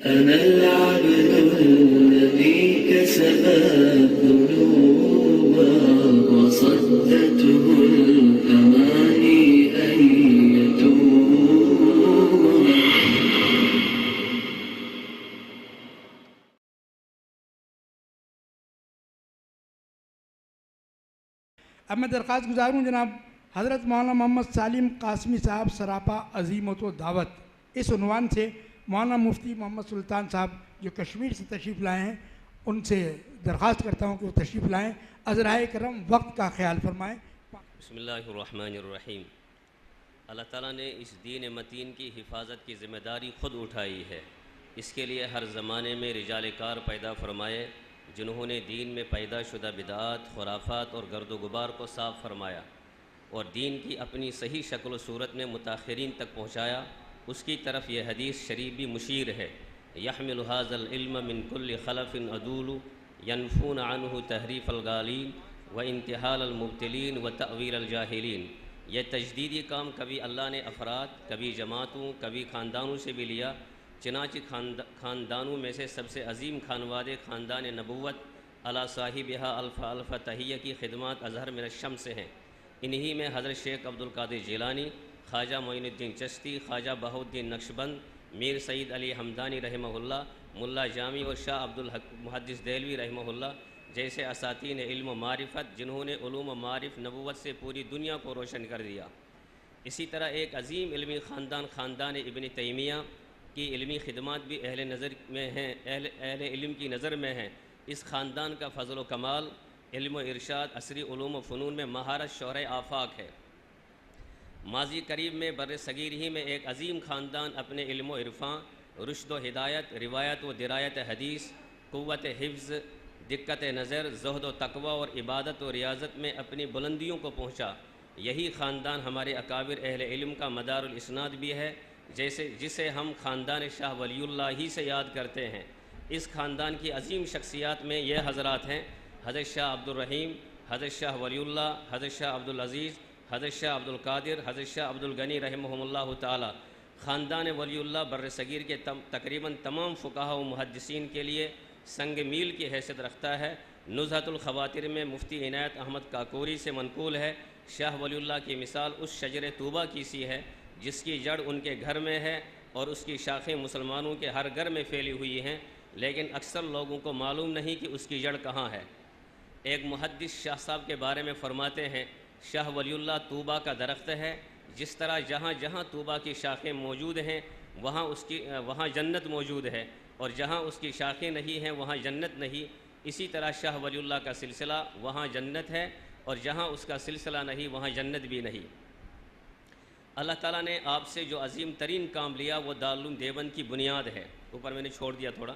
أنا العبد الذي كسب الذنوب وصدته الأماني أن يتوب. اب میں درخواست گزار ہوں جناب حضرت مولانا محمد سالم قاسمی صاحب سراپا عزیمت و دعوت، اس عنوان سے مولانا مفتی محمد سلطان صاحب جو کشمیر سے تشریف لائے ہیں ان سے درخواست کرتا ہوں کہ وہ تشریف لائیں، عذرائے کرم وقت کا خیال فرمائیں. بسم اللہ الرحمن الرحیم. اللہ تعالیٰ نے اس دین متین کی حفاظت کی ذمہ داری خود اٹھائی ہے. اس کے لیے ہر زمانے میں رجال کار پیدا فرمائے جنہوں نے دین میں پیدا شدہ بدعات، خرافات اور گرد و غبار کو صاف فرمایا اور دین کی اپنی صحیح شکل و صورت میں متاخرین تک پہنچایا. اس کی طرف یہ حدیث شریف بھی مشیر ہے. یحمل ھذا العلم من کل خلف عدول ینفون عنہ تحریف الغالین و انتحال المبتلین و تأویل الجاہلین. یہ تجدیدی کام کبھی اللہ نے افراد، کبھی جماعتوں، کبھی خاندانوں سے بھی لیا. چنانچہ خاندانوں میں سے سب سے عظیم خانوادے خاندان نبوت علی صاحبہا الف الف تحیہ کی خدمات اظہر من الشمس ہیں. انہی میں حضرت شیخ عبدالقادر جیلانی، خواجہ معین الدین چشتی، خواجہ بہاؤالدین نقشبند، میر سعید علی حمدانی رحمہ اللہ، ملا جامی اور شاہ عبدالحق محدث دہلوی رحمہ اللہ جیسے اساتین علم و معرفت جنہوں نے علوم و معارف نبوت سے پوری دنیا کو روشن کر دیا. اسی طرح ایک عظیم علمی خاندان ابن تیمیہ کی علمی خدمات بھی اہل نظر میں ہیں، اہل علم کی نظر میں ہیں. اس خاندان کا فضل و کمال، علم و ارشاد، عصری علوم و فنون میں مہارت شہرۂ آفاق ہے. ماضی قریب میں بر صغیر ہی میں ایک عظیم خاندان اپنے علم و عرفاں، رشد و ہدایت، روایت و درایت حدیث، قوت حفظ، دقت نظر، زہد و تقوی اور عبادت و ریاضت میں اپنی بلندیوں کو پہنچا. یہی خاندان ہمارے اکابر اہل علم کا مدار الاسناد بھی ہے، جسے ہم خاندان شاہ ولی اللہ ہی سے یاد کرتے ہیں. اس خاندان کی عظیم شخصیات میں یہ حضرات ہیں: حضرت شاہ عبدالرحیم، حضرت شاہ ولی اللہ، حضرت شاہ عبدالعزیز، حضرت شاہ عبدالقادر، حضرت شاہ عبدالغنی رحمہم اللہ تعالی. خاندان ولی اللہ بر صغیر کے تقریباً تمام فقہا و محدثین کے لیے سنگ میل کی حیثیت رکھتا ہے. نزہۃ الخواطر میں مفتی عنایت احمد کاکوری سے منقول ہے: شاہ ولی اللہ کی مثال اس شجر طوبہ کی سی ہے جس کی جڑ ان کے گھر میں ہے اور اس کی شاخیں مسلمانوں کے ہر گھر میں پھیلی ہوئی ہیں، لیکن اکثر لوگوں کو معلوم نہیں کہ اس کی جڑ کہاں ہے. ایک محدث شاہ صاحب کے بارے میں فرماتے ہیں: شاہ ولی اللہ طوبہ کا درخت ہے. جس طرح جہاں جہاں طوبہ کی شاخیں موجود ہیں وہاں جنت موجود ہے، اور جہاں اس کی شاخیں نہیں ہیں وہاں جنت نہیں. اسی طرح شاہ ولی اللہ کا سلسلہ وہاں جنت ہے، اور جہاں اس کا سلسلہ نہیں وہاں جنت بھی نہیں. اللہ تعالیٰ نے آپ سے جو عظیم ترین کام لیا وہ دارالعلوم دیوبند کی بنیاد ہے. اوپر میں نے چھوڑ دیا تھوڑا،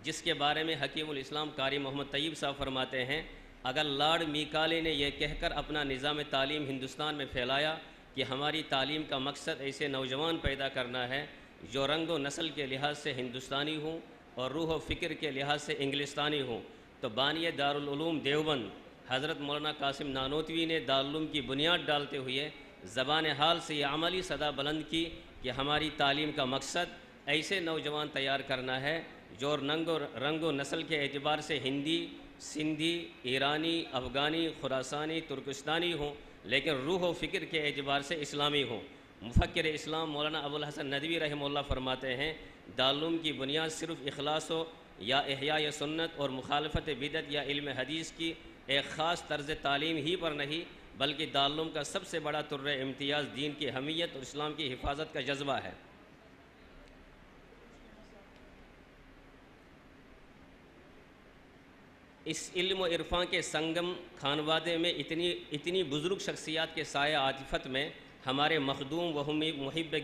جس کے بارے میں حکیم الاسلام قاری محمد طیب صاحب فرماتے ہیں: اگر لارڈ میکالے نے یہ کہہ کر اپنا نظام تعلیم ہندوستان میں پھیلایا کہ ہماری تعلیم کا مقصد ایسے نوجوان پیدا کرنا ہے جو رنگ و نسل کے لحاظ سے ہندوستانی ہوں اور روح و فکر کے لحاظ سے انگلستانی ہوں، تو بانی دارالعلوم دیوبند حضرت مولانا قاسم نانوتوی نے دارالعلوم کی بنیاد ڈالتے ہوئے زبان حال سے یہ عملی صدا بلند کی کہ ہماری تعلیم کا مقصد ایسے نوجوان تیار کرنا ہے جو رنگ و نسل کے اعتبار سے ہندی، سندھی، ایرانی، افغانی، خراسانی، ترکستانی ہوں، لیکن روح و فکر کے اعتبار سے اسلامی ہوں. مفکر اسلام مولانا ابوالحسن ندوی رحمہ اللہ فرماتے ہیں: دارالعلوم کی بنیاد صرف اخلاص و یا احیاء سنت اور مخالفت بدعت یا علم حدیث کی ایک خاص طرز تعلیم ہی پر نہیں، بلکہ دارالعلوم کا سب سے بڑا طر امتیاز دین کی حمیت اور اسلام کی حفاظت کا جذبہ ہے. اس علم و عرفان کے سنگم خانوادے میں اتنی بزرگ شخصیات کے سایہ عاطفت میں ہمارے مخدوم و محب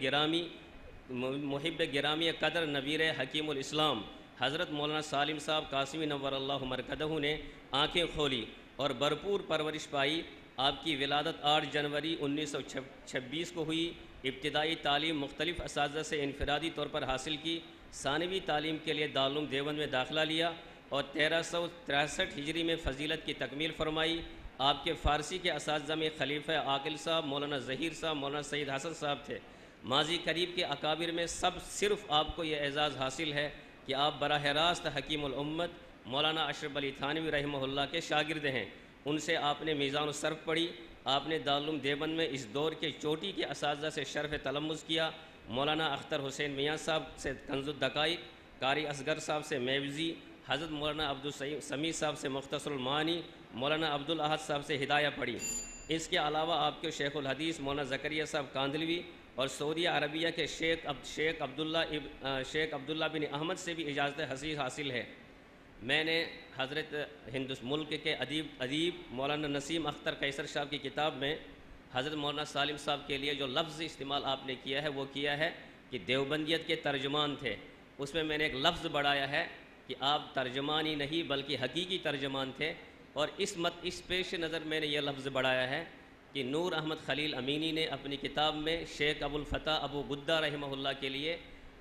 گرامی قدر نویر حکیم الاسلام حضرت مولانا سالم صاحب قاسمی نور اللہ مرکزہ نے آنکھیں کھولی اور بھرپور پرورش پائی. آپ کی ولادت 8 جنوری 1926 کو ہوئی. ابتدائی تعلیم مختلف اساتذہ سے انفرادی طور پر حاصل کی. ثانوی تعلیم کے لیے دارالعلوم دیوبند میں داخلہ لیا اور 1363 ہجری میں فضیلت کی تکمیل فرمائی. آپ کے فارسی کے اساتذہ میں خلیفہ عاقل صاحب، مولانا ظہیر صاحب، مولانا سید حسن صاحب تھے. ماضی قریب کے اکابر میں صرف آپ کو یہ اعزاز حاصل ہے کہ آپ براہ راست حکیم الامت مولانا اشرف علی تھانوی رحمہ اللہ کے شاگرد ہیں. ان سے آپ نے میزان الصرف پڑھی. آپ نے دارالعلوم دیوبند میں اس دور کے چوٹی کے اساتذہ سے شرف تلمذ کیا. مولانا اختر حسین میاں صاحب سے کنز الدقائق، قاری اصغر صاحب سے میوزی، حضرت مولانا عبدالسمیع صاحب سے مختصر المعانی، مولانا عبدالاحد صاحب سے ہدایہ پڑھی. اس کے علاوہ آپ کے شیخ الحدیث مولانا زکریا صاحب کاندھلوی اور سعودیہ عربیہ کے شیخ عبداللہ بن احمد سے بھی اجازت حدیث حاصل ہے. میں نے حضرت ملک کے ادیب مولانا نسیم اختر قیصر صاحب کی کتاب میں حضرت مولانا سالم صاحب کے لیے جو لفظ استعمال آپ نے کیا ہے وہ کیا ہے کہ دیوبندیت کے ترجمان تھے. اس میں نے ایک لفظ بڑھایا ہے کہ آپ ترجمان ہی نہیں بلکہ حقیقی ترجمان تھے. اور اس پیش نظر میں نے یہ لفظ بڑھایا ہے کہ نور احمد خلیل امینی نے اپنی کتاب میں شیخ ابو الفتح ابو غدہ رحمہ اللہ کے لیے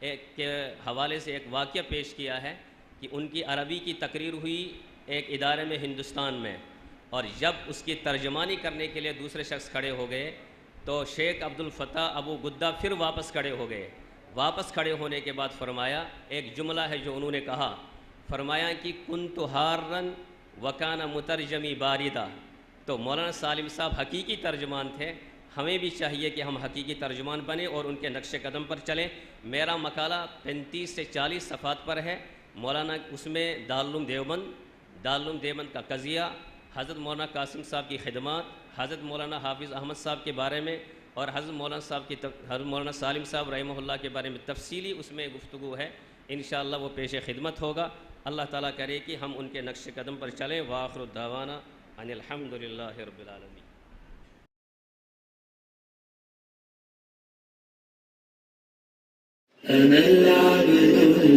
ایک حوالے سے ایک واقعہ پیش کیا ہے کہ ان کی عربی کی تقریر ہوئی ایک ادارے میں ہندوستان میں، اور جب اس کی ترجمانی کرنے کے لیے دوسرے شخص کھڑے ہو گئے تو شیخ عبد الفتح ابو غدہ پھر واپس کھڑے ہو گئے. واپس کھڑے ہونے کے بعد فرمایا، ایک جملہ ہے جو انہوں نے کہا، فرمایا کہ کنت حارن وکان مترجمی باردہ. تو مولانا سالم صاحب حقیقی ترجمان تھے. ہمیں بھی چاہیے کہ ہم حقیقی ترجمان بنیں اور ان کے نقش قدم پر چلیں. میرا مقالہ 35 سے 40 صفحات پر ہے. مولانا اس میں دارالعلوم دیوبند کا قضیہ، حضرت مولانا قاسم صاحب کی خدمات، حضرت مولانا حافظ احمد صاحب کے بارے میں اور حضرت مولانا سالم صاحب رحمہ اللہ کے بارے میں تفصیلی اس میں گفتگو ہے. انشاءاللہ وہ پیش خدمت ہوگا. اللہ تعالیٰ کرے کہ ہم ان کے نقش قدم پر چلیں. وآخر الدعوانا ان الحمدللہ رب العالمین. أنا العبد